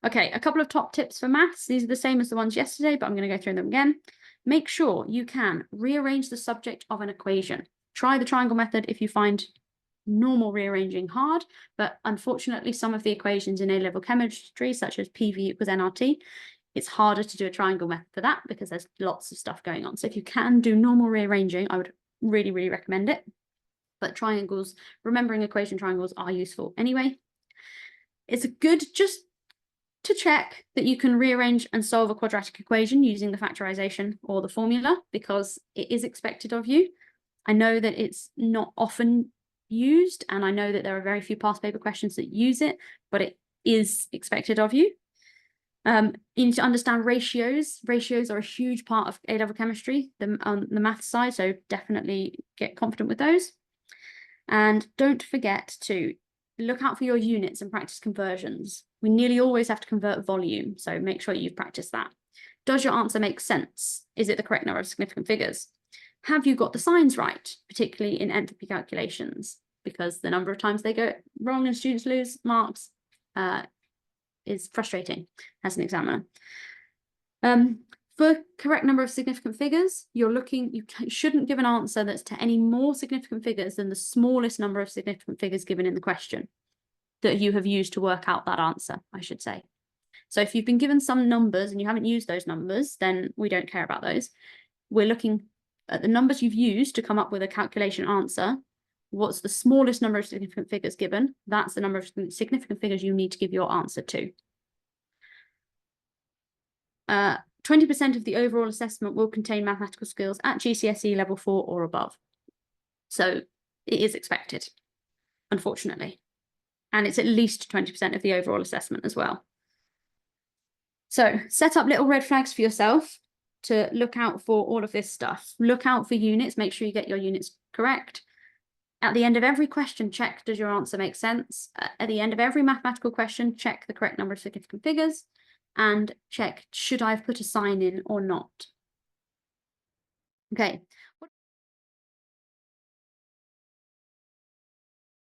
Okay, a couple of top tips for maths. These are the same as the ones yesterday, but I'm going to go through them again. Make sure you can rearrange the subject of an equation. Try the triangle method if you find normal rearranging hard, but unfortunately, some of the equations in A-level chemistry, such as PV equals nRT, it's harder to do a triangle method for that because there's lots of stuff going on. So if you can do normal rearranging, I would really, really recommend it. But triangles, remembering equation triangles are useful anyway. It's good just to check that you can rearrange and solve a quadratic equation using the factorization or the formula, because it is expected of you. I know that it's not often used, and I know that there are very few past paper questions that use it, but it is expected of you. You need to understand ratios. Ratios are a huge part of A-level chemistry, on the math side, so definitely get confident with those. And don't forget to look out for your units and practice conversions. We nearly always have to convert volume, so make sure you've practiced that. Does your answer make sense? Is it the correct number of significant figures? Have you got the signs right, particularly in entropy calculations? Because the number of times they go wrong and students lose marks is frustrating as an examiner. For correct number of significant figures, you shouldn't give an answer that's to any more significant figures than the smallest number of significant figures given in the question that you have used to work out that answer, I should say. So if you've been given some numbers and you haven't used those numbers, then we don't care about those. We're looking at the numbers you've used to come up with a calculation answer. What's the smallest number of significant figures given? That's the number of significant figures you need to give your answer to. 20% of the overall assessment will contain mathematical skills at GCSE level 4 or above. So it is expected, unfortunately. And it's at least 20% of the overall assessment as well. So set up little red flags for yourself to look out for all of this stuff. Look out for units, make sure you get your units correct. At the end of every question, check, does your answer make sense? At the end of every mathematical question, check the correct number of significant figures and check, should I have put a sign in or not? Okay.